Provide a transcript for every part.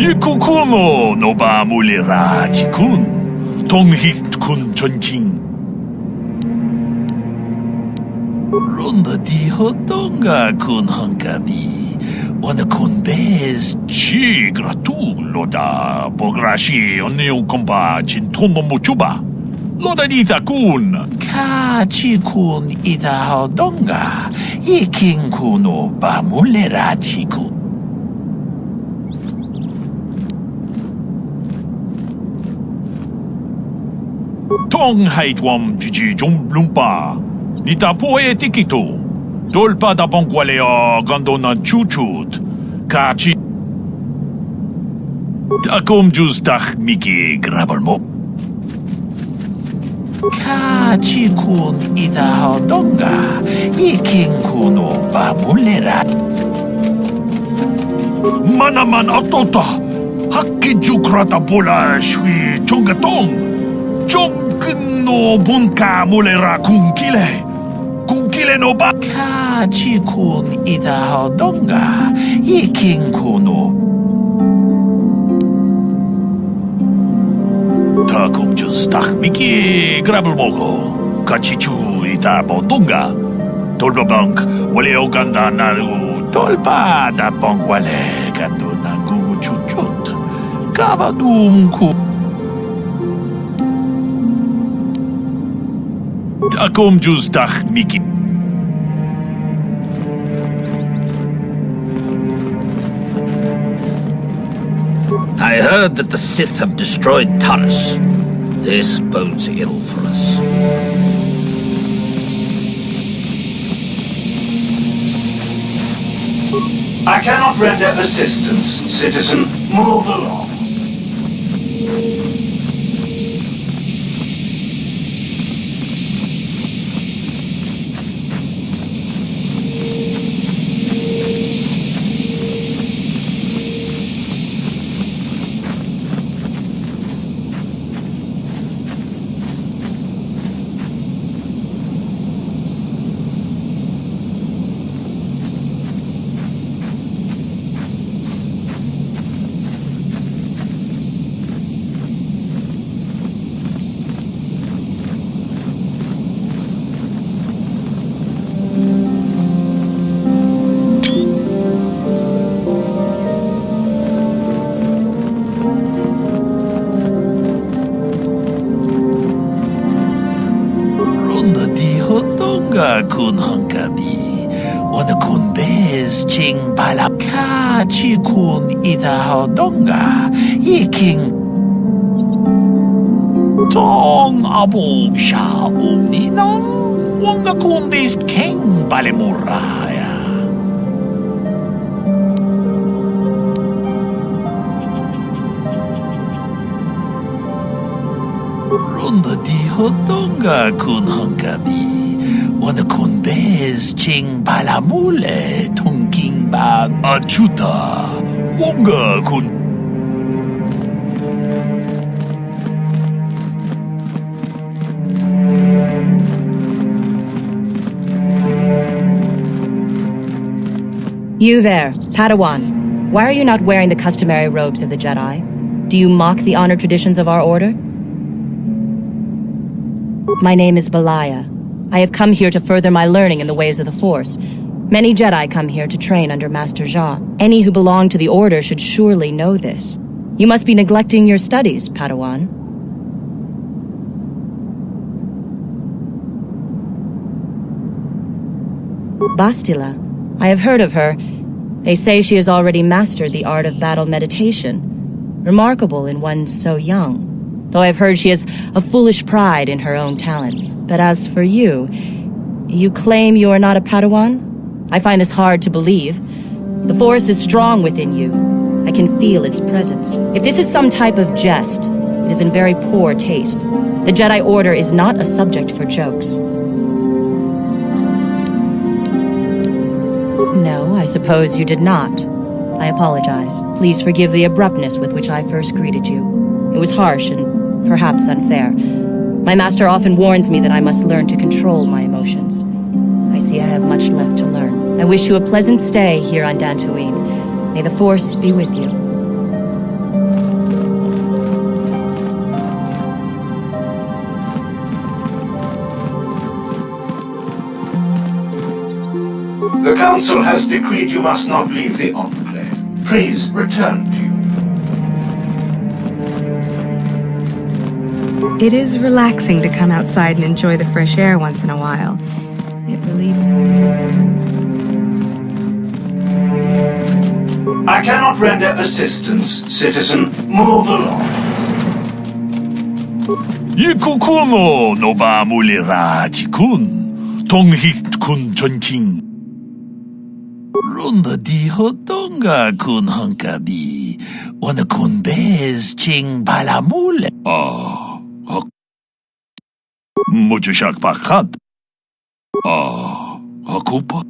Ikukuno no ba mulira tikun, tonghit kun chonching. Ronda di hodonga kun hankabi, wana kun bez chi gratu loda pograshi oneu kompa chintomo mochuba. Loda dita kun. Ka chi kun ita hodonga, ikin kuno ba mulira tikun. Tong haitwam jiji jumblumpa. Nita poe tikito. Dolpa da bongwaleo gandona chuchut. Kachi. Takom justach miki grabalmo. Kachi kun ita hodonga. Ikin kuno ba mulera. Manaman atota. Hakki jukrata bola shui chongatong. No bunka mulera kunkile no ba kachi kun ita hodonga ikin kuno takum justach miki grabelmogo kachi chu ita bodonga tolba bank wale oganda naru tolpa da bank wale gando nangu chuchut kavadum ku Takom justach miki. I heard that the Sith have destroyed Taurus. This bodes ill for us. I cannot render assistance, citizen. Move along. Kun hankabi, wana kun bez ching pala kachi kun ita hodonga, iking tong abo sha umninang, wanga kun bez king palemuraya. Ronda di hodonga kun hankabi. Wana kun bez ching palamule tongking ba achuta wonga kun You there, Padawan. Why are you not wearing the customary robes of the Jedi? Do you mock the honor traditions of our order? My name is Belaya. I have come here to further my learning in the ways of the Force. Many Jedi come here to train under Master Jha. Any who belong to the Order should surely know this. You must be neglecting your studies, Padawan. Bastila. I have heard of her. They say she has already mastered the art of battle meditation. Remarkable in one so young. Though I've heard she has a foolish pride in her own talents. But as for you, you claim you are not a Padawan? I find this hard to believe. The Force is strong within you. I can feel its presence. If this is some type of jest, it is in very poor taste. The Jedi Order is not a subject for jokes. No, I suppose you did not. I apologize. Please forgive the abruptness with which I first greeted you. It was harsh and perhaps unfair. My master often warns me that I must learn to control my emotions. I see I have much left to learn. I wish you a pleasant stay here on Dantooine. May the Force be with you. The Council has decreed you must not leave the Enclave. Please return to you. It is relaxing to come outside and enjoy the fresh air once in a while. It relieves... I cannot render assistance, citizen. Move along. Ikukuno no ba muliraji kun. Tonghit kun chonching. Runda di hotonga kun hankabi. Wana kun bez ching balamule. Muchashak pakat. Hakupa.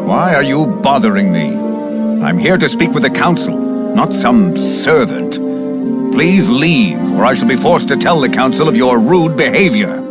Why are you bothering me? I'm here to speak with the Council, not some servant. Please leave, or I shall be forced to tell the Council of your rude behavior.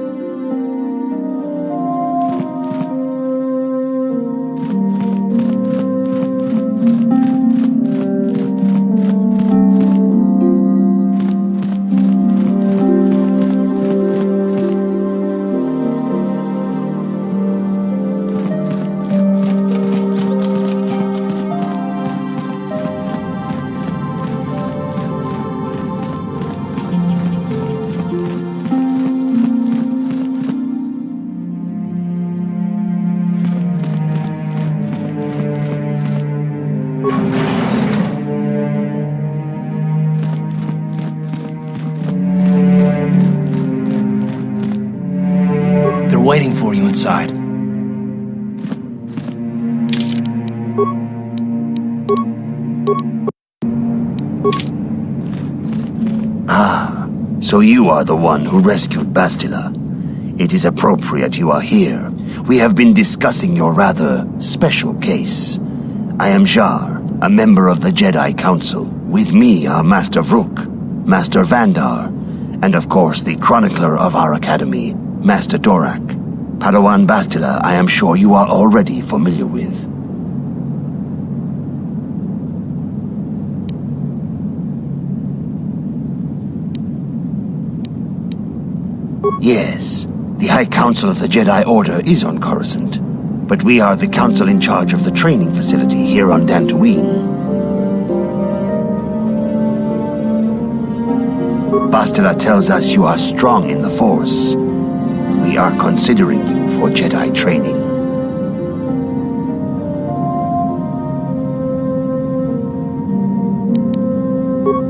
Waiting for you inside. Ah, so you are the one who rescued Bastila. It is appropriate you are here. We have been discussing your rather special case. I am Jar, a member of the Jedi Council. With me are Master Vrook, Master Vandar, and of course the chronicler of our academy, Master Dorak. Padawan Bastila, I am sure you are already familiar with. Yes, the High Council of the Jedi Order is on Coruscant, but we are the council in charge of the training facility here on Dantooine. Bastila tells us you are strong in the Force. We are considering you for Jedi training.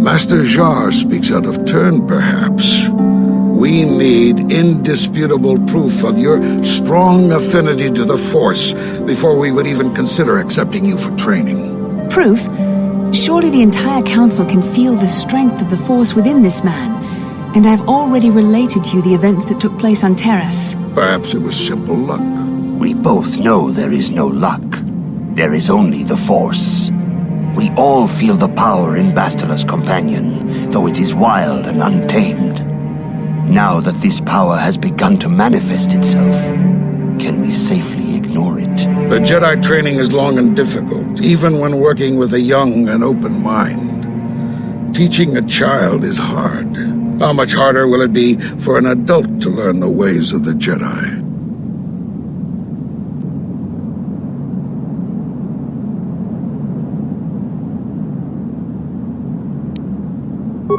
Master Jar speaks out of turn, perhaps. We need indisputable proof of your strong affinity to the Force before we would even consider accepting you for training. Proof? Surely the entire Council can feel the strength of the Force within this man. And I've already related to you the events that took place on Terrace. Perhaps it was simple luck. We both know there is no luck. There is only the Force. We all feel the power in Bastila's companion, though it is wild and untamed. Now that this power has begun to manifest itself, can we safely ignore it? The Jedi training is long and difficult, even when working with a young and open mind. Teaching a child is hard. How much harder will it be for an adult to learn the ways of the Jedi?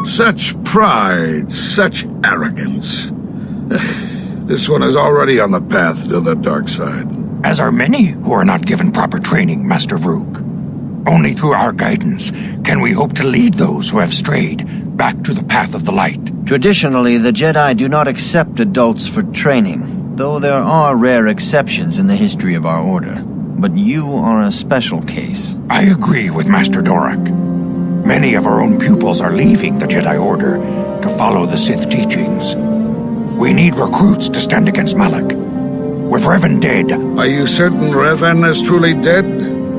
Such pride, such arrogance. This one is already on the path to the dark side. As are many who are not given proper training, Master Vrook. Only through our guidance can we hope to lead those who have strayed back to the path of the light. Traditionally, the Jedi do not accept adults for training, though there are rare exceptions in the history of our order. But you are a special case. I agree with Master Dorak. Many of our own pupils are leaving the Jedi Order to follow the Sith teachings. We need recruits to stand against Malak. With Revan dead... Are you certain Revan is truly dead?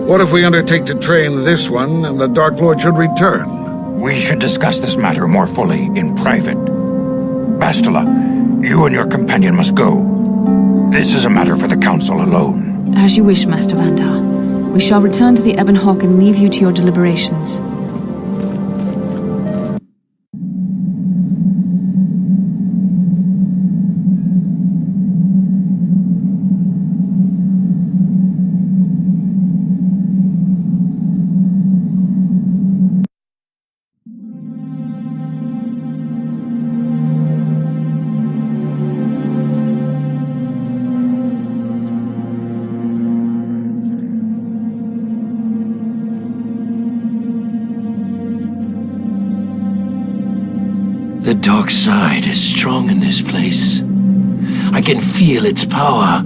What if we undertake to train this one and the Dark Lord should return? We should discuss this matter more fully in private. Bastila, you and your companion must go. This is a matter for the Council alone. As you wish, Master Vandar. We shall return to the Ebon Hawk and leave you to your deliberations. The dark side is strong in this place. I can feel its power.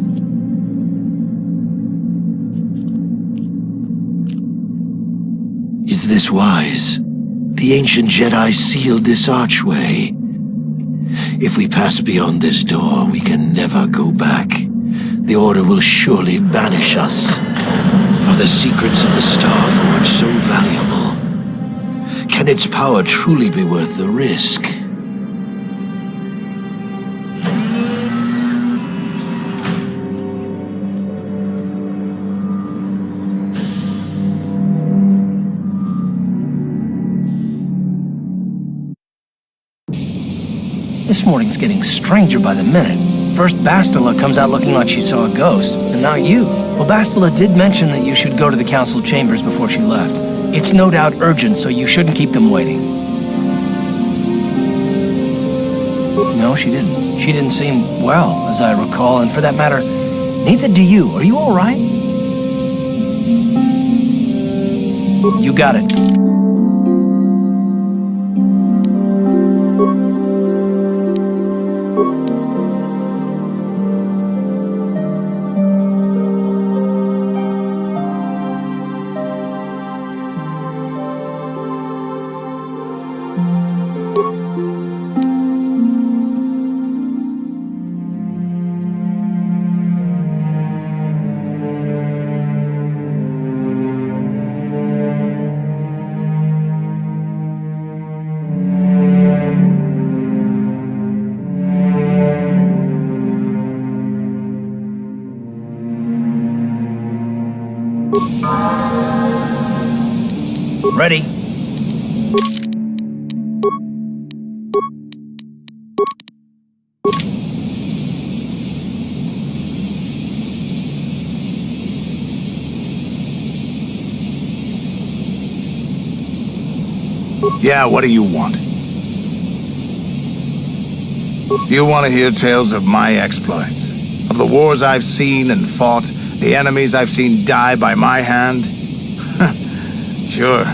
Is this wise? The ancient Jedi sealed this archway. If we pass beyond this door, we can never go back. The Order will surely banish us. Are the secrets of the Star Forge so valuable? Can its power truly be worth the risk? This morning's getting stranger by the minute. First Bastila comes out looking like she saw a ghost, and now you. Well, Bastila did mention that you should go to the council chambers before she left. It's no doubt urgent, so you shouldn't keep them waiting. No, she didn't. She didn't seem well, as I recall, and for that matter, neither do you. Are you all right? You got it. Ready. Yeah, what do you want? You want to hear tales of my exploits? Of the wars I've seen and fought, the enemies I've seen die by my hand? Sure,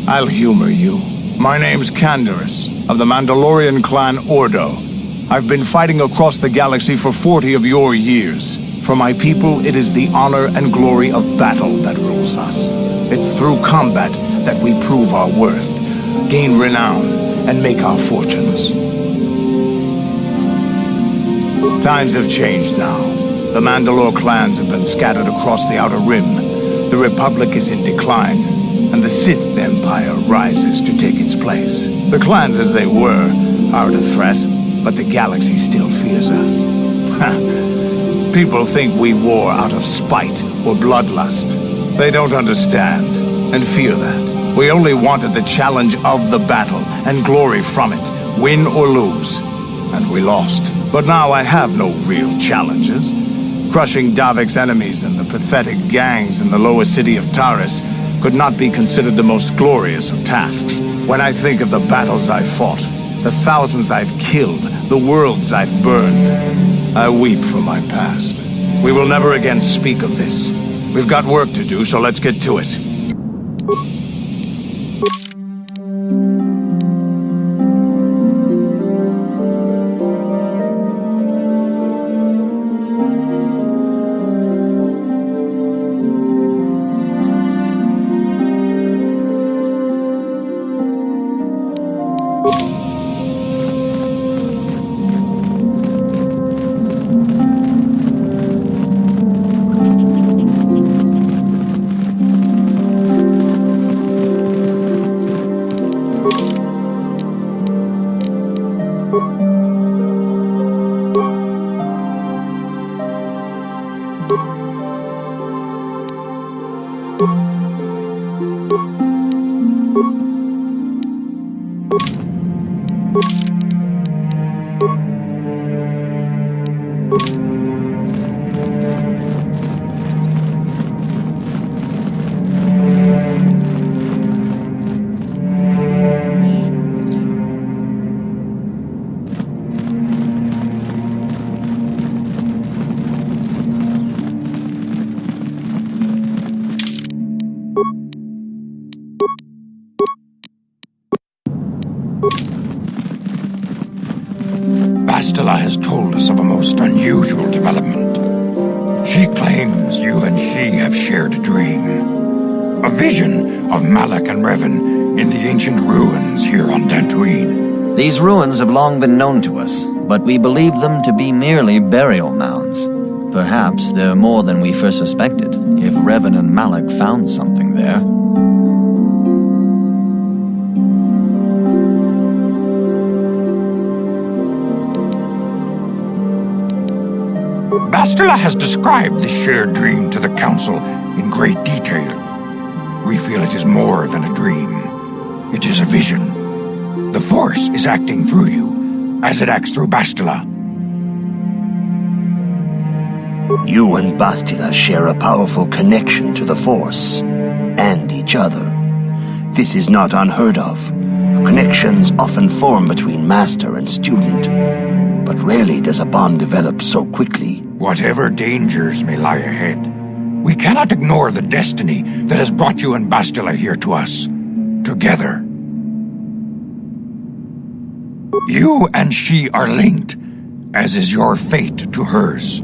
I'll humor you. My name's Canderous, of the Mandalorian clan Ordo. I've been fighting across the galaxy for 40 of your years. For my people, it is the honor and glory of battle that rules us. It's through combat that we prove our worth, gain renown, and make our fortunes. Times have changed now. The Mandalore clans have been scattered across the Outer Rim. The Republic is in decline, and the Sith Empire rises to take its place. The clans as they were aren't a threat, but the galaxy still fears us. People think we war out of spite or bloodlust. They don't understand, and fear that. We only wanted the challenge of the battle, and glory from it, win or lose. And we lost. But now I have no real challenges. Crushing Davik's enemies and the pathetic gangs in the lower city of Taris could not be considered the most glorious of tasks. When I think of the battles I've fought, the thousands I've killed, the worlds I've burned, I weep for my past. We will never again speak of this. We've got work to do, so let's get to it. Bastila has told us of a most unusual development. She claims you and she have shared a dream. A vision of Malak and Revan in the ancient ruins here on Dantooine. These ruins have long been known to us, but we believe them to be merely burial mounds. Perhaps they're more than we first suspected, if Revan and Malak found something there. Bastila has described this shared dream to the Council in great detail. We feel it is more than a dream. It is a vision. The Force is acting through you, as it acts through Bastila. You and Bastila share a powerful connection to the Force, and each other. This is not unheard of. Connections often form between master and student, but rarely does a bond develop so quickly. Whatever dangers may lie ahead, we cannot ignore the destiny that has brought you and Bastila here to us, together. You and she are linked, as is your fate to hers.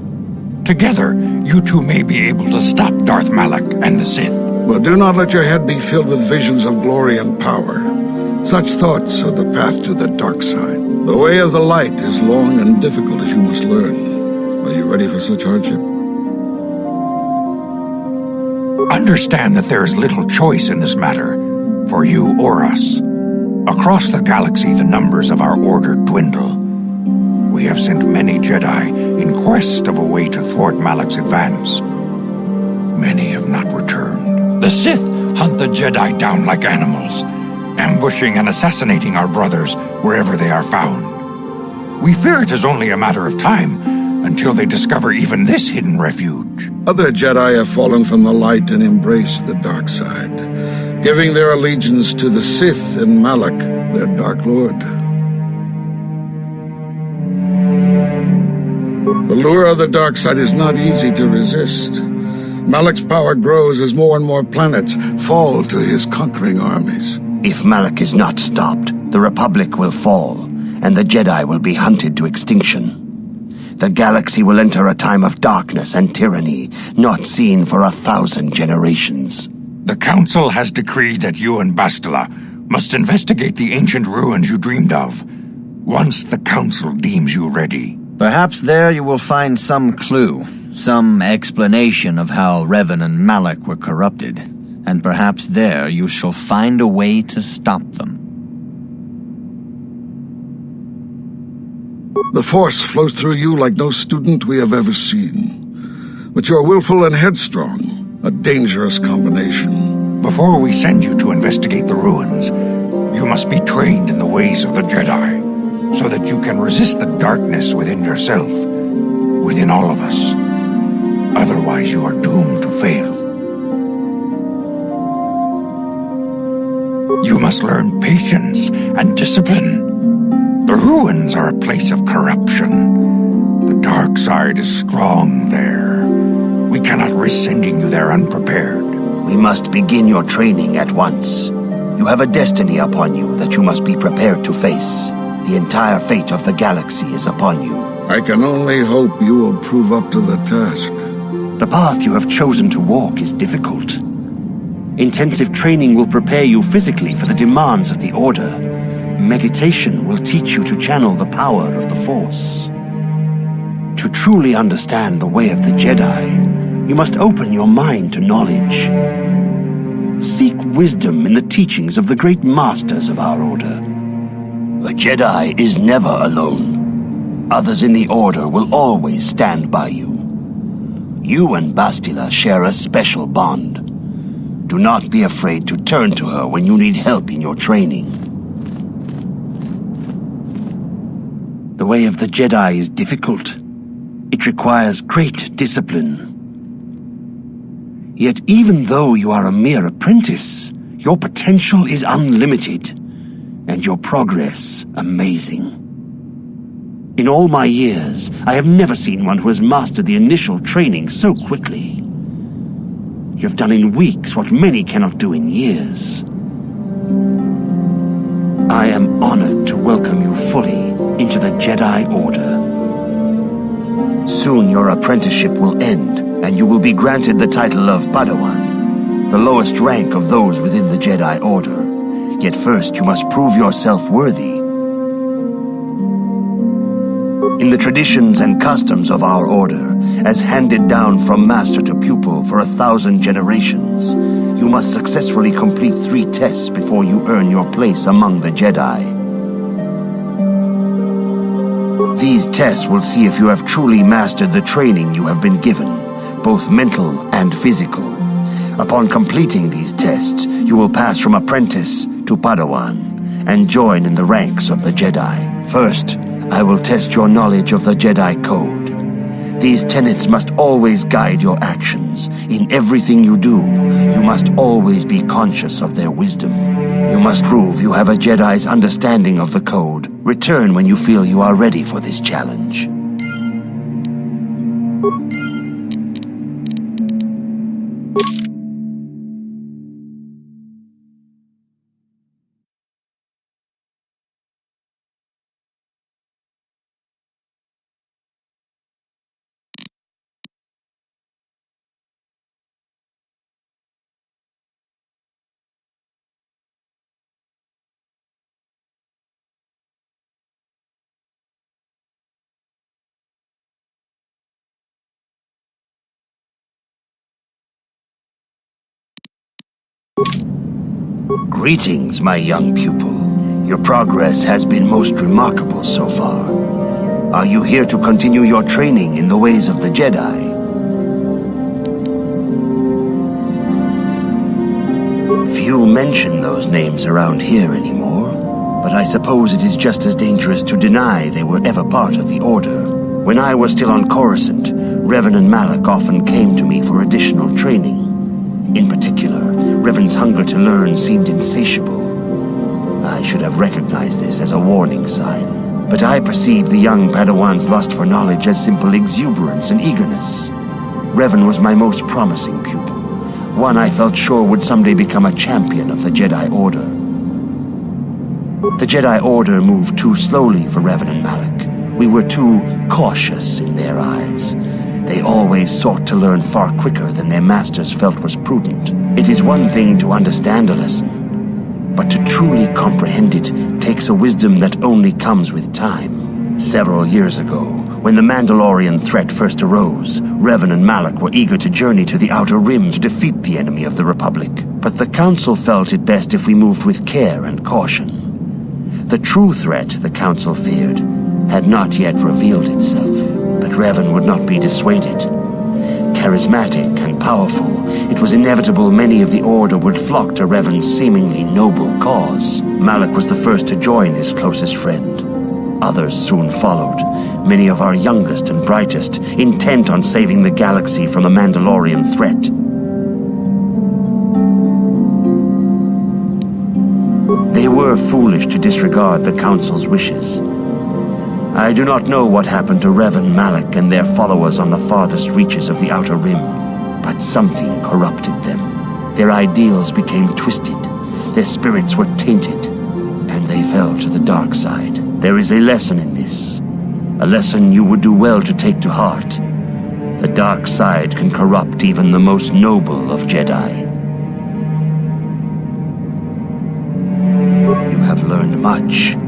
Together, you two may be able to stop Darth Malak and the Sith. But do not let your head be filled with visions of glory and power. Such thoughts are the path to the dark side. The way of the light is long and difficult, as you must learn. Are you ready for such hardship? Understand that there is little choice in this matter, for you or us. Across the galaxy, the numbers of our order dwindle. We have sent many Jedi in quest of a way to thwart Malak's advance. Many have not returned. The Sith hunt the Jedi down like animals, ambushing and assassinating our brothers wherever they are found. We fear it is only a matter of time until they discover even this hidden refuge. Other Jedi have fallen from the light and embraced the dark side, giving their allegiance to the Sith and Malak, their Dark Lord. The lure of the dark side is not easy to resist. Malak's power grows as more and more planets fall to his conquering armies. If Malak is not stopped, the Republic will fall, and the Jedi will be hunted to extinction. The galaxy will enter a time of darkness and tyranny, not seen for 1,000 generations. The Council has decreed that you and Bastila must investigate the ancient ruins you dreamed of, once the Council deems you ready. Perhaps there you will find some clue, some explanation of how Revan and Malak were corrupted, and perhaps there you shall find a way to stop them. The Force flows through you like no student we have ever seen. But you are willful and headstrong, a dangerous combination. Before we send you to investigate the ruins, you must be trained in the ways of the Jedi, so that you can resist the darkness within yourself, within all of us. Otherwise, you are doomed to fail. You must learn patience and discipline. The ruins are a place of corruption. The dark side is strong there. We cannot risk sending you there unprepared. We must begin your training at once. You have a destiny upon you that you must be prepared to face. The entire fate of the galaxy is upon you. I can only hope you will prove up to the task. The path you have chosen to walk is difficult. Intensive training will prepare you physically for the demands of the Order. Meditation will teach you to channel the power of the Force. To truly understand the way of the Jedi, you must open your mind to knowledge. Seek wisdom in the teachings of the great masters of our Order. The Jedi is never alone. Others in the Order will always stand by you. You and Bastila share a special bond. Do not be afraid to turn to her when you need help in your training. The way of the Jedi is difficult. It requires great discipline. Yet even though you are a mere apprentice, your potential is unlimited, and your progress amazing. In all my years, I have never seen one who has mastered the initial training so quickly. You have done in weeks what many cannot do in years. I am honored to welcome you fully into the Jedi Order. Soon your apprenticeship will end, and you will be granted the title of Padawan, the lowest rank of those within the Jedi Order. Yet first you must prove yourself worthy. In the traditions and customs of our order, as handed down from master to pupil for 1,000 generations, you must successfully complete 3 tests before you earn your place among the Jedi. These tests will see if you have truly mastered the training you have been given, both mental and physical. Upon completing these tests, you will pass from apprentice to Padawan and join in the ranks of the Jedi. First, I will test your knowledge of the Jedi Code. These tenets must always guide your actions. In everything you do, you must always be conscious of their wisdom. You must prove you have a Jedi's understanding of the Code. Return when you feel you are ready for this challenge. Greetings, my young pupil. Your progress has been most remarkable so far. Are you here to continue your training in the ways of the Jedi? Few mention those names around here anymore, but I suppose it is just as dangerous to deny they were ever part of the Order. When I was still on Coruscant, Revan and Malak often came to me for additional training. In particular, Revan's hunger to learn seemed insatiable. I should have recognized this as a warning sign, but I perceived the young Padawan's lust for knowledge as simple exuberance and eagerness. Revan was my most promising pupil, one I felt sure would someday become a champion of the Jedi Order. The Jedi Order moved too slowly for Revan and Malak. We were too cautious in their eyes. They always sought to learn far quicker than their masters felt was prudent. It is one thing to understand a lesson, but to truly comprehend it takes a wisdom that only comes with time. Several years ago, when the Mandalorian threat first arose, Revan and Malak were eager to journey to the Outer Rim to defeat the enemy of the Republic. But the Council felt it best if we moved with care and caution. The true threat the Council feared had not yet revealed itself. But Revan would not be dissuaded. Charismatic and powerful, it was inevitable many of the Order would flock to Revan's seemingly noble cause. Malak was the first to join his closest friend. Others soon followed, many of our youngest and brightest, intent on saving the galaxy from the Mandalorian threat. They were foolish to disregard the Council's wishes. I do not know what happened to Revan, Malak, and their followers on the farthest reaches of the Outer Rim, but something corrupted them. Their ideals became twisted, their spirits were tainted, and they fell to the dark side. There is a lesson in this, a lesson you would do well to take to heart. The dark side can corrupt even the most noble of Jedi. You have learned much.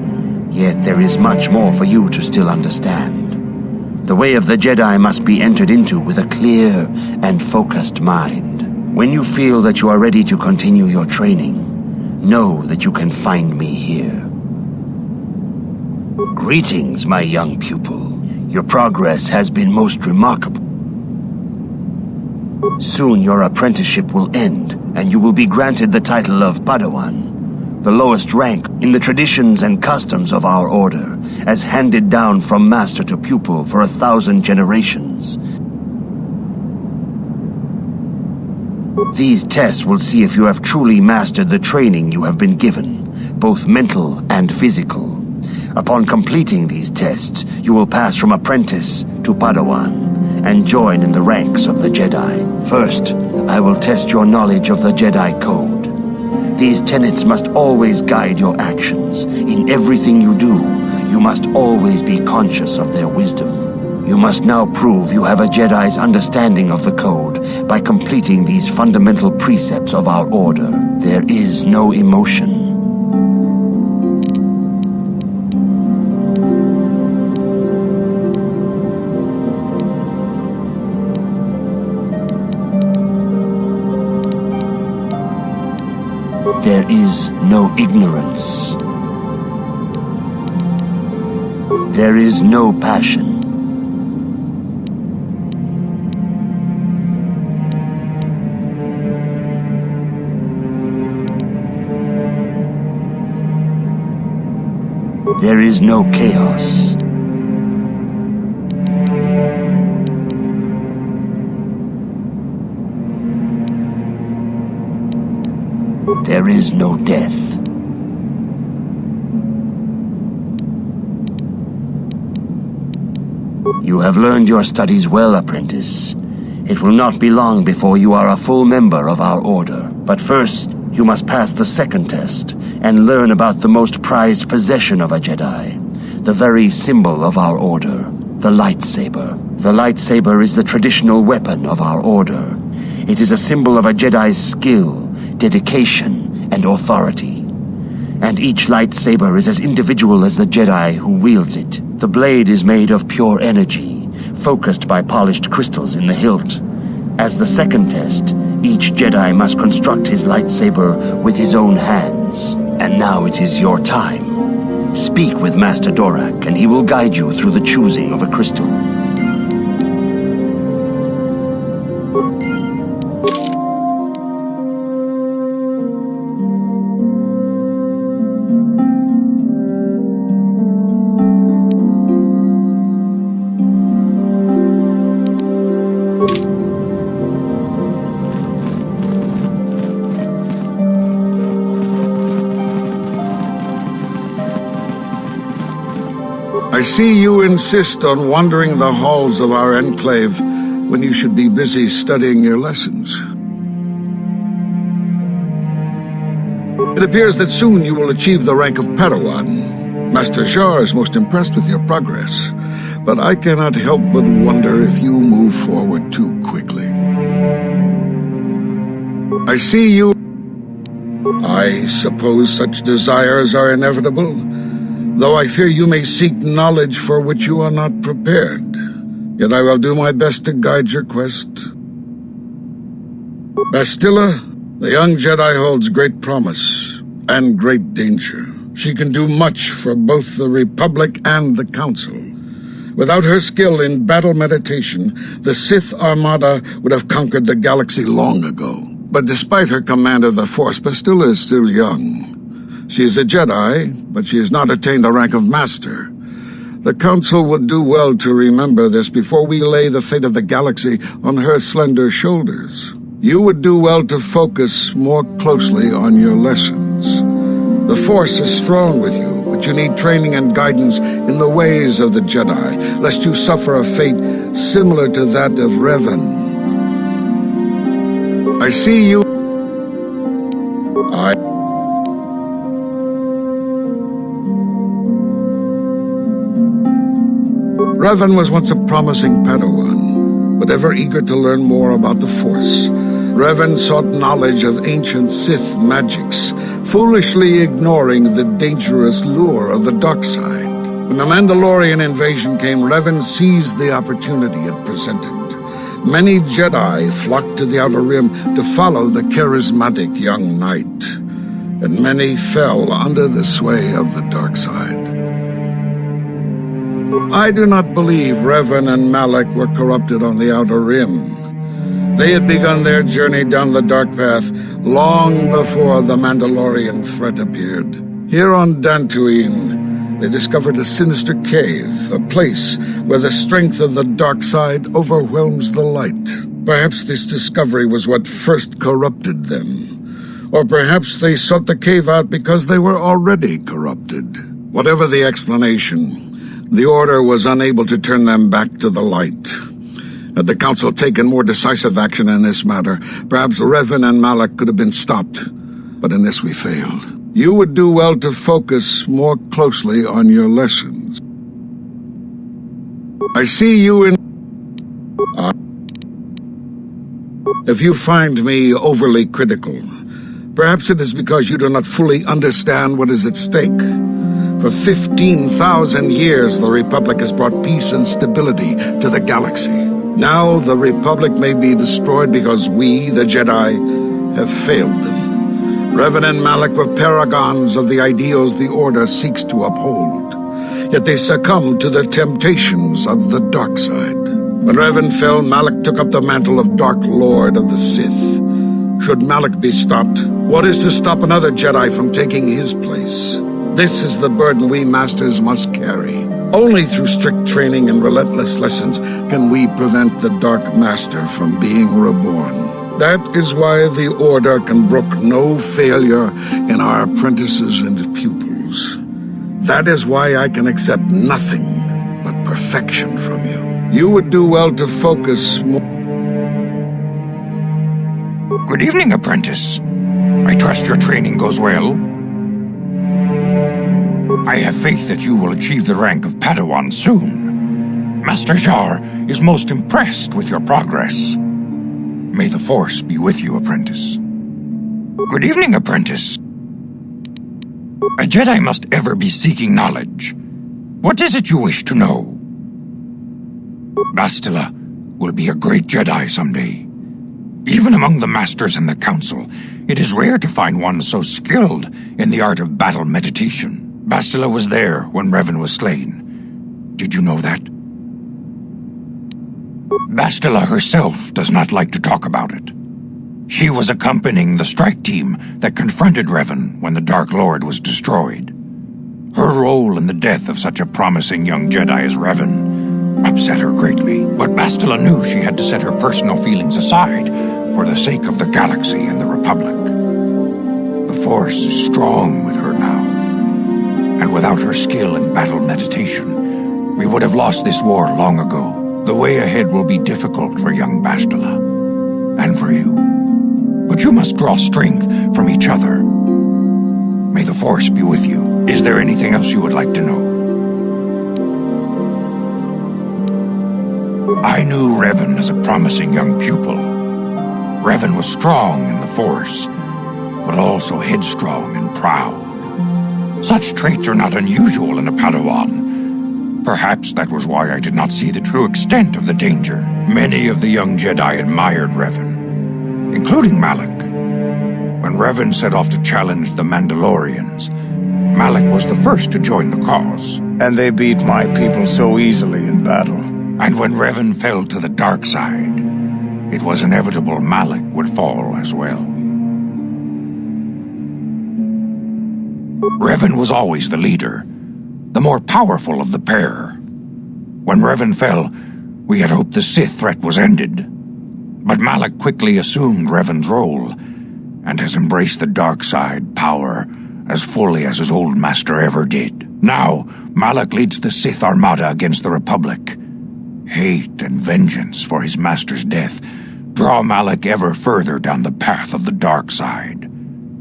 Yet there is much more for you to still understand. The way of the Jedi must be entered into with a clear and focused mind. When you feel that you are ready to continue your training, know that you can find me here. Greetings, my young pupil. Your progress has been most remarkable. Soon your apprenticeship will end, and you will be granted the title of Padawan, the lowest rank in the traditions and customs of our order, as handed down from master to pupil for 1,000 generations. These tests will see if you have truly mastered the training you have been given, both mental and physical. Upon completing these tests, you will pass from Apprentice to Padawan and join in the ranks of the Jedi. First, I will test your knowledge of the Jedi Code. These tenets must always guide your actions. In everything you do, you must always be conscious of their wisdom. You must now prove you have a Jedi's understanding of the Code by completing these fundamental precepts of our order. There is no emotion. There is no ignorance. There is no passion. There is no chaos. There is no death. You have learned your studies well, Apprentice. It will not be long before you are a full member of our order. But first, you must pass the second test and learn about the most prized possession of a Jedi, the very symbol of our order, the lightsaber. The lightsaber is the traditional weapon of our order. It is a symbol of a Jedi's skill, dedication, and authority. And each lightsaber is as individual as the Jedi who wields it. The blade is made of pure energy, focused by polished crystals in the hilt. As the second test, each Jedi must construct his lightsaber with his own hands. And now it is your time. Speak with Master Dorak, and he will guide you through the choosing of a crystal. I see you insist on wandering the halls of our enclave when you should be busy studying your lessons. It appears that soon you will achieve the rank of Padawan. Master Jar is most impressed with your progress, but I cannot help but wonder if you move forward too quickly. I see you... I suppose such desires are inevitable, though I fear you may seek knowledge for which you are not prepared. Yet I will do my best to guide your quest. Bastila, the young Jedi holds great promise and great danger. She can do much for both the Republic and the Council. Without her skill in battle meditation, the Sith Armada would have conquered the galaxy long ago. But despite her command of the Force, Bastila is still young. She is a Jedi, but she has not attained the rank of Master. The Council would do well to remember this before we lay the fate of the galaxy on her slender shoulders. You would do well to focus more closely on your lessons. The Force is strong with you, but you need training and guidance in the ways of the Jedi, lest you suffer a fate similar to that of Revan. I see you... Revan was once a promising Padawan, but ever eager to learn more about the Force. Revan sought knowledge of ancient Sith magics, foolishly ignoring the dangerous lure of the dark side. When the Mandalorian invasion came, Revan seized the opportunity it presented. Many Jedi flocked to the Outer Rim to follow the charismatic young knight, and many fell under the sway of the dark side. I do not believe Revan and Malak were corrupted on the Outer Rim. They had begun their journey down the dark path long before the Mandalorian threat appeared. Here on Dantooine, they discovered a sinister cave, a place where the strength of the dark side overwhelms the light. Perhaps this discovery was what first corrupted them. Or perhaps they sought the cave out because they were already corrupted. Whatever the explanation, the Order was unable to turn them back to the light. Had the Council taken more decisive action in this matter, perhaps Revan and Malak could have been stopped. But in this we failed. You would do well to focus more closely on your lessons. I see you in... If you find me overly critical, perhaps it is because you do not fully understand what is at stake. For 15,000 years, the Republic has brought peace and stability to the galaxy. Now the Republic may be destroyed because we, the Jedi, have failed them. Revan and Malak were paragons of the ideals the Order seeks to uphold. Yet they succumbed to the temptations of the dark side. When Revan fell, Malak took up the mantle of Dark Lord of the Sith. Should Malak be stopped, what is to stop another Jedi from taking his place? This is the burden we Masters must carry. Only through strict training and relentless lessons can we prevent the Dark Master from being reborn. That is why the Order can brook no failure in our apprentices and pupils. That is why I can accept nothing but perfection from you. You would do well to focus more. Good evening, Apprentice. I trust your training goes well. I have faith that you will achieve the rank of Padawan soon. Master Jar is most impressed with your progress. May the Force be with you, Apprentice. Good evening, Apprentice. A Jedi must ever be seeking knowledge. What is it you wish to know? Bastila will be a great Jedi someday. Even among the Masters and the Council, it is rare to find one so skilled in the art of battle meditation. Bastila was there when Revan was slain. Did you know that? Bastila herself does not like to talk about it. She was accompanying the strike team that confronted Revan when the Dark Lord was destroyed. Her role in the death of such a promising young Jedi as Revan upset her greatly, but Bastila knew she had to set her personal feelings aside for the sake of the galaxy and the Republic. The Force is strong with her now. And without her skill in battle meditation, we would have lost this war long ago. The way ahead will be difficult for young Bastila, and for you. But you must draw strength from each other. May the Force be with you. Is there anything else you would like to know? I knew Revan as a promising young pupil. Revan was strong in the Force, but also headstrong and proud. Such traits are not unusual in a Padawan. Perhaps that was why I did not see the true extent of the danger. Many of the young Jedi admired Revan, including Malak. When Revan set off to challenge the Mandalorians, Malak was the first to join the cause. And they beat my people so easily in battle. And when Revan fell to the dark side, it was inevitable Malak would fall as well. Revan was always the leader, the more powerful of the pair. When Revan fell, we had hoped the Sith threat was ended. But Malak quickly assumed Revan's role, and has embraced the dark side power as fully as his old master ever did. Now, Malak leads the Sith Armada against the Republic. Hate and vengeance for his master's death draw Malak ever further down the path of the dark side,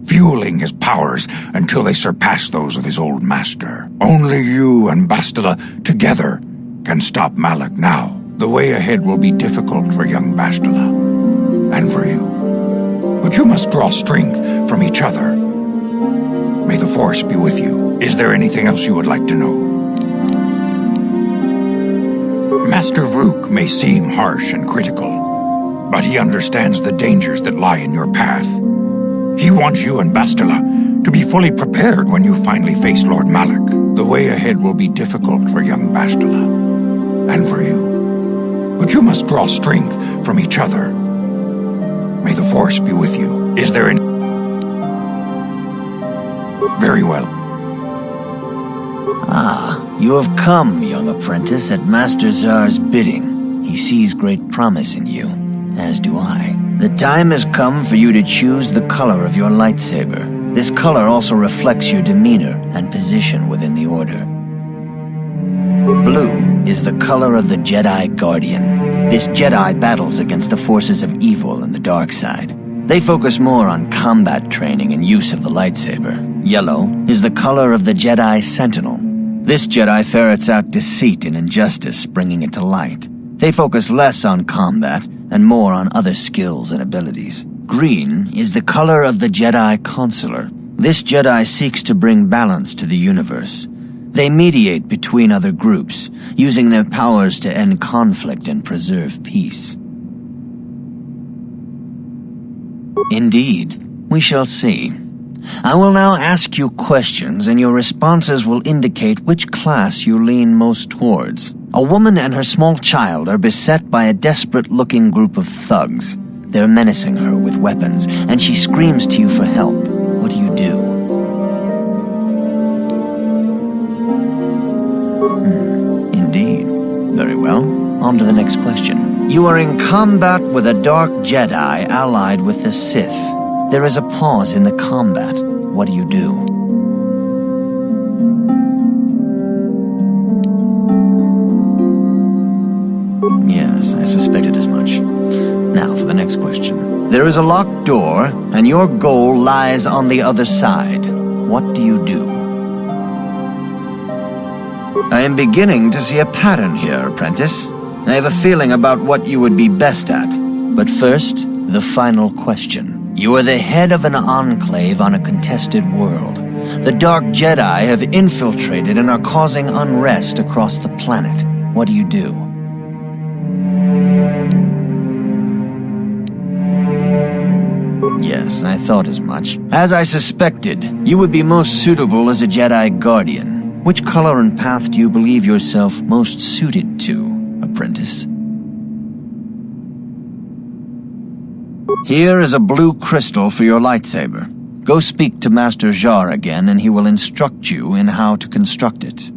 fueling his powers until they surpass those of his old master. Only you and Bastila together can stop Malak now. The way ahead will be difficult for young Bastila, and for you. But you must draw strength from each other. May the Force be with you. Is there anything else you would like to know? Master Vrook may seem harsh and critical, but he understands the dangers that lie in your path. He wants you and Bastila to be fully prepared when you finally face Lord Malak. The way ahead will be difficult for young Bastila, and for you. But you must draw strength from each other. May the Force be with you. Is there any... Very well. Ah, you have come, young apprentice, at Master Czar's bidding. He sees great promise in you, as do I. The time has come for you to choose the color of your lightsaber. This color also reflects your demeanor and position within the Order. Blue is the color of the Jedi Guardian. This Jedi battles against the forces of evil and the dark side. They focus more on combat training and use of the lightsaber. Yellow is the color of the Jedi Sentinel. This Jedi ferrets out deceit and injustice, bringing it to light. They focus less on combat and more on other skills and abilities. Green is the color of the Jedi Consular. This Jedi seeks to bring balance to the universe. They mediate between other groups, using their powers to end conflict and preserve peace. Indeed, we shall see. I will now ask you questions, and your responses will indicate which class you lean most towards. A woman and her small child are beset by a desperate-looking group of thugs. They're menacing her with weapons, and she screams to you for help. What do you do? Indeed. Very well. On to the next question. You are in combat with a dark Jedi allied with the Sith. There is a pause in the combat. What do you do? Yes, I suspected as much. Now for the next question. There is a locked door, and your goal lies on the other side. What do you do? I am beginning to see a pattern here, Apprentice. I have a feeling about what you would be best at. But first, the final question. You are the head of an enclave on a contested world. The Dark Jedi have infiltrated and are causing unrest across the planet. What do you do? Yes, I thought as much. As I suspected, you would be most suitable as a Jedi Guardian. Which color and path do you believe yourself most suited to, Apprentice? Here is a blue crystal for your lightsaber. Go speak to Master Jar again, and he will instruct you in how to construct it.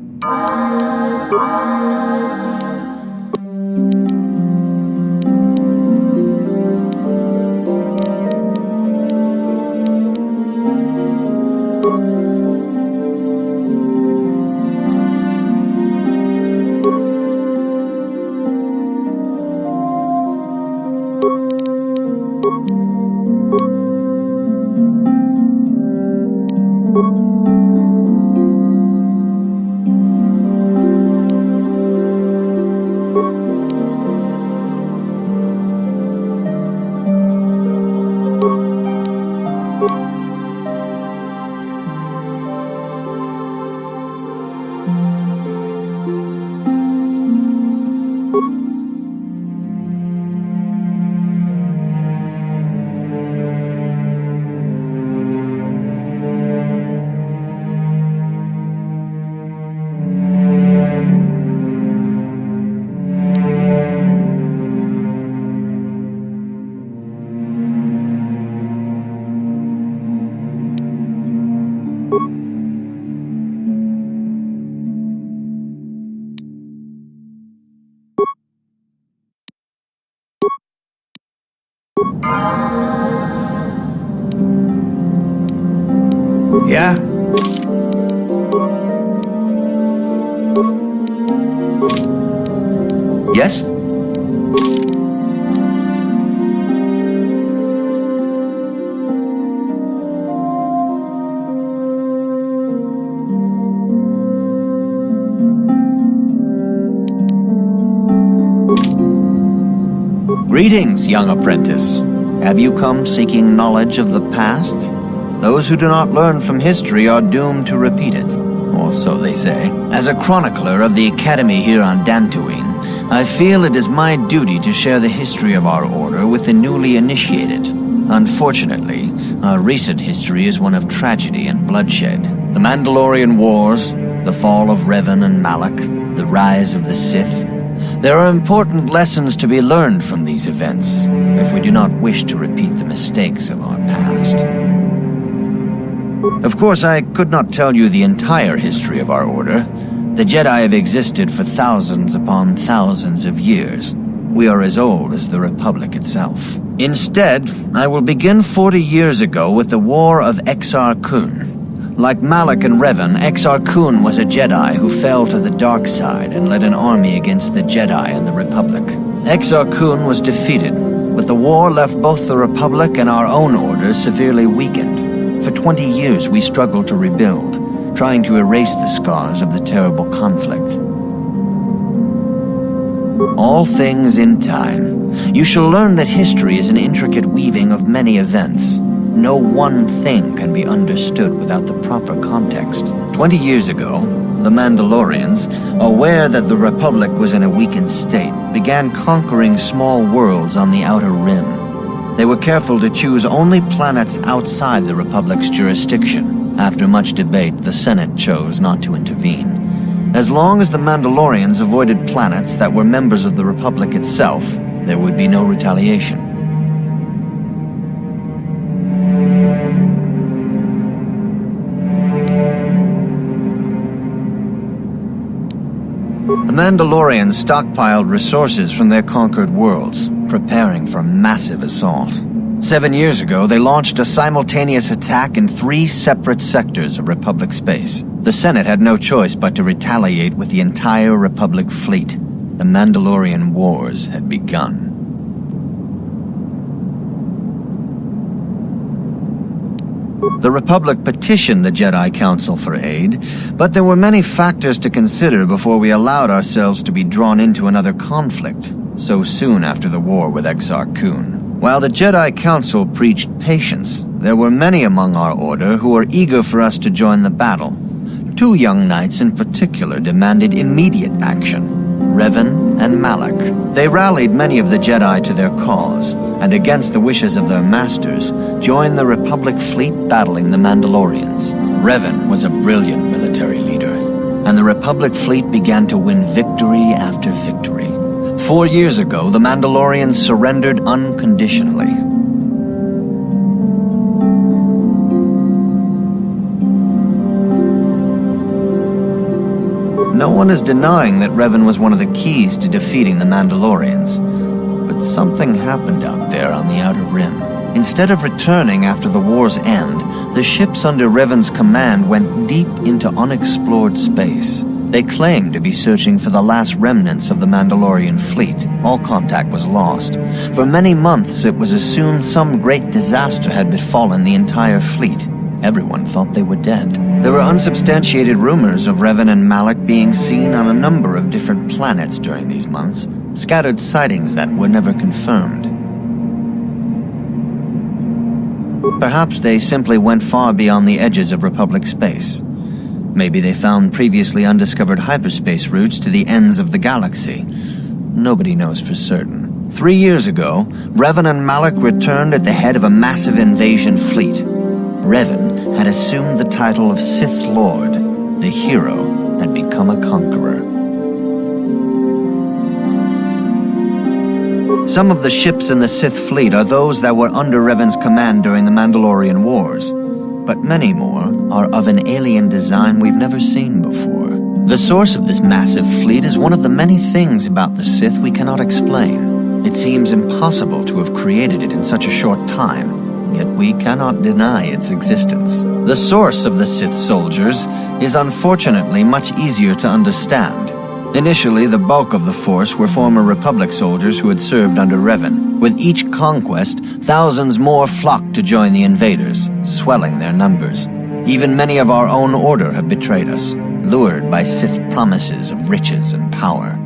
Yeah? Yes? Greetings, young apprentice. Have you come seeking knowledge of the past? Those who do not learn from history are doomed to repeat it, or so they say. As a chronicler of the Academy here on Dantooine, I feel it is my duty to share the history of our order with the newly initiated. Unfortunately, our recent history is one of tragedy and bloodshed. The Mandalorian Wars, the fall of Revan and Malak, the rise of the Sith. There are important lessons to be learned from these events, if we do not wish to repeat the mistakes of our past. Of course, I could not tell you the entire history of our order. The Jedi have existed for thousands upon thousands of years. We are as old as the Republic itself. Instead, I will begin 40 years ago with the War of Exar Kun. Like Malak and Revan, Exar Kun was a Jedi who fell to the dark side and led an army against the Jedi and the Republic. Exar Kun was defeated, but the war left both the Republic and our own order severely weakened. For 20 years we struggled to rebuild, trying to erase the scars of the terrible conflict. All things in time. You shall learn that history is an intricate weaving of many events. No one thing can be understood without the proper context. 20 years ago, the Mandalorians, aware that the Republic was in a weakened state, began conquering small worlds on the Outer Rim. They were careful to choose only planets outside the Republic's jurisdiction. After much debate, the Senate chose not to intervene. As long as the Mandalorians avoided planets that were members of the Republic itself, there would be no retaliation. The Mandalorians stockpiled resources from their conquered worlds, preparing for a massive assault. 7 years ago, they launched a simultaneous attack in 3 separate sectors of Republic space. The Senate had no choice but to retaliate with the entire Republic fleet. The Mandalorian Wars had begun. The Republic petitioned the Jedi Council for aid, but there were many factors to consider before we allowed ourselves to be drawn into another conflict, so soon after the war with Exar Kun. While the Jedi Council preached patience, there were many among our order who were eager for us to join the battle. 2 young knights in particular demanded immediate action, Revan and Malak. They rallied many of the Jedi to their cause, and against the wishes of their masters, joined the Republic fleet battling the Mandalorians. Revan was a brilliant military leader, and the Republic fleet began to win victory after victory. 4 years ago, the Mandalorians surrendered unconditionally. No one is denying that Revan was one of the keys to defeating the Mandalorians. But something happened out there on the Outer Rim. Instead of returning after the war's end, the ships under Revan's command went deep into unexplored space. They claimed to be searching for the last remnants of the Mandalorian fleet. All contact was lost. For many months, it was assumed some great disaster had befallen the entire fleet. Everyone thought they were dead. There were unsubstantiated rumors of Revan and Malak being seen on a number of different planets during these months, scattered sightings that were never confirmed. Perhaps they simply went far beyond the edges of Republic space. Maybe they found previously undiscovered hyperspace routes to the ends of the galaxy. Nobody knows for certain. 3 years ago, Revan and Malak returned at the head of a massive invasion fleet. Revan had assumed the title of Sith Lord. The hero had become a conqueror. Some of the ships in the Sith fleet are those that were under Revan's command during the Mandalorian Wars, but many more are of an alien design we've never seen before. The source of this massive fleet is one of the many things about the Sith we cannot explain. It seems impossible to have created it in such a short time, yet we cannot deny its existence. The source of the Sith soldiers is unfortunately much easier to understand. Initially, the bulk of the force were former Republic soldiers who had served under Revan. With each conquest, thousands more flocked to join the invaders, swelling their numbers. Even many of our own order have betrayed us, lured by Sith promises of riches and power.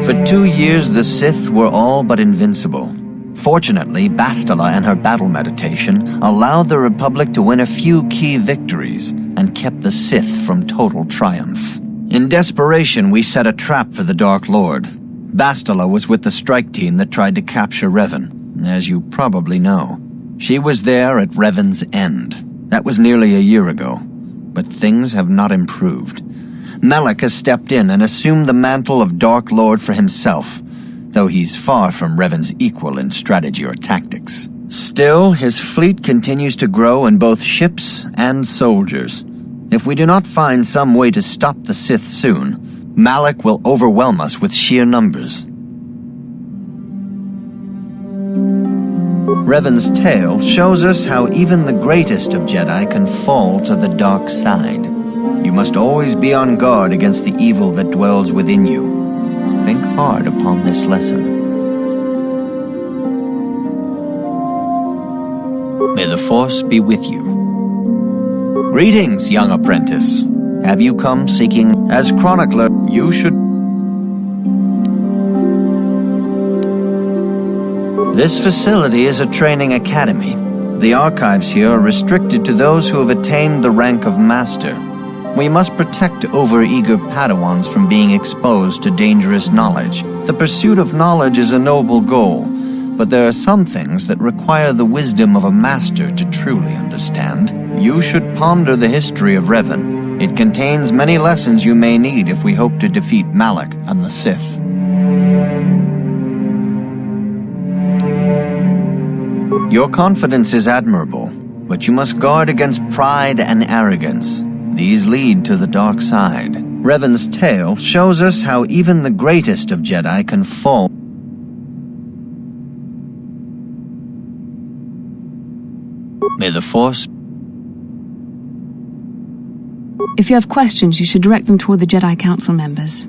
For 2 years, the Sith were all but invincible. Fortunately, Bastila and her battle meditation allowed the Republic to win a few key victories and kept the Sith from total triumph. In desperation, we set a trap for the Dark Lord. Bastila was with the strike team that tried to capture Revan, as you probably know. She was there at Revan's end. That was nearly a year ago, but things have not improved. Malak has stepped in and assumed the mantle of Dark Lord for himself, though he's far from Revan's equal in strategy or tactics. Still, his fleet continues to grow in both ships and soldiers. If we do not find some way to stop the Sith soon, Malak will overwhelm us with sheer numbers. Revan's tale shows us how even the greatest of Jedi can fall to the dark side. You must always be on guard against the evil that dwells within you. Think hard upon this lesson. May the Force be with you. Greetings, young apprentice. Have you come seeking? As chronicler, you should... This facility is a training academy. The archives here are restricted to those who have attained the rank of master. We must protect overeager Padawans from being exposed to dangerous knowledge. The pursuit of knowledge is a noble goal, but there are some things that require the wisdom of a master to truly understand. You should ponder the history of Revan. It contains many lessons you may need if we hope to defeat Malak and the Sith. Your confidence is admirable, but you must guard against pride and arrogance. These lead to the dark side. Revan's tale shows us how even the greatest of Jedi can fall. May the Force... If you have questions, you should direct them toward the Jedi Council members.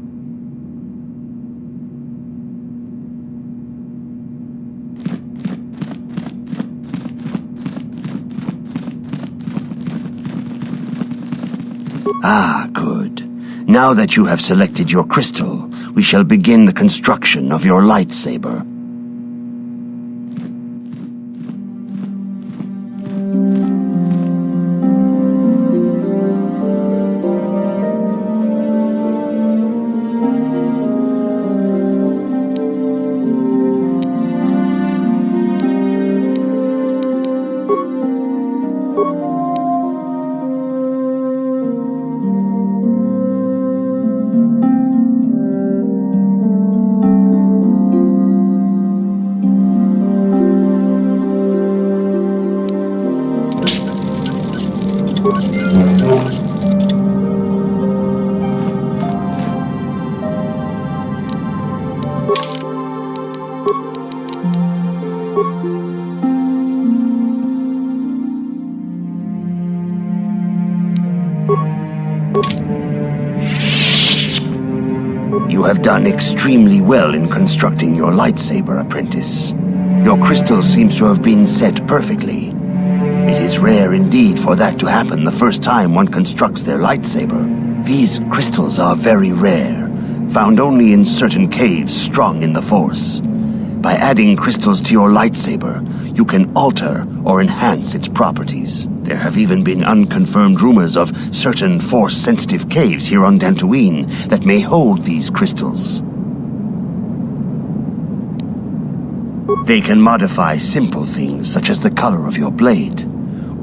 Ah, good. Now that you have selected your crystal, we shall begin the construction of your lightsaber. You have done extremely well in constructing your lightsaber, Apprentice. Your crystal seems to have been set perfectly. It is rare indeed for that to happen the first time one constructs their lightsaber. These crystals are very rare, found only in certain caves strong in the Force. By adding crystals to your lightsaber, you can alter or enhance its properties. There have even been unconfirmed rumors of certain Force-sensitive caves here on Dantooine that may hold these crystals. They can modify simple things such as the color of your blade,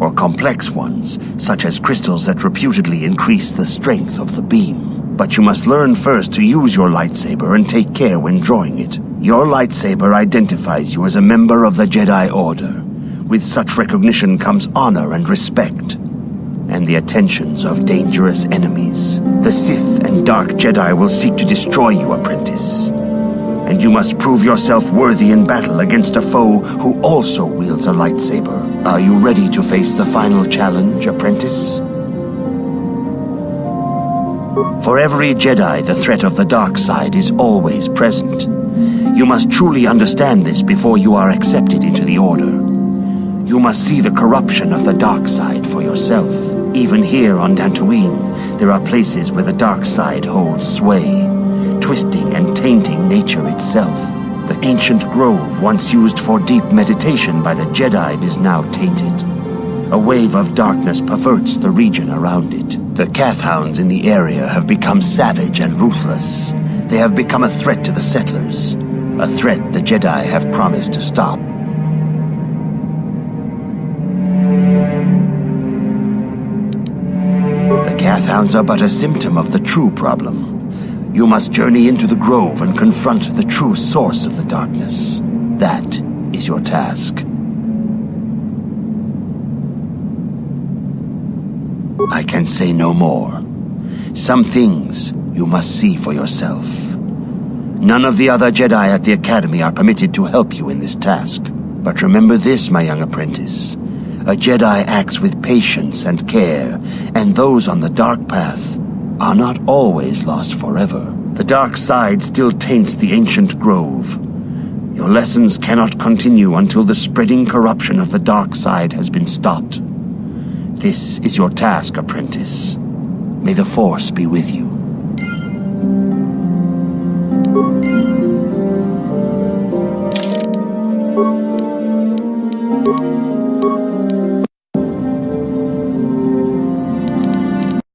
or complex ones such as crystals that reputedly increase the strength of the beam. But you must learn first to use your lightsaber and take care when drawing it. Your lightsaber identifies you as a member of the Jedi Order. With such recognition comes honor and respect, and the attentions of dangerous enemies. The Sith and Dark Jedi will seek to destroy you, Apprentice. And you must prove yourself worthy in battle against a foe who also wields a lightsaber. Are you ready to face the final challenge, Apprentice? For every Jedi, the threat of the dark side is always present. You must truly understand this before you are accepted into the Order. You must see the corruption of the dark side for yourself. Even here on Dantooine, there are places where the dark side holds sway, twisting and tainting nature itself. The ancient grove once used for deep meditation by the Jedi is now tainted. A wave of darkness perverts the region around it. The Kathhounds in the area have become savage and ruthless. They have become a threat to the settlers, a threat the Jedi have promised to stop. The Kathhounds are but a symptom of the true problem. You must journey into the grove and confront the true source of the darkness. That is your task. I can say no more. Some things you must see for yourself. None of the other Jedi at the Academy are permitted to help you in this task. But remember this, my young apprentice. A Jedi acts with patience and care, and those on the dark path are not always lost forever. The dark side still taints the ancient grove. Your lessons cannot continue until the spreading corruption of the dark side has been stopped. This is your task, apprentice. May the Force be with you.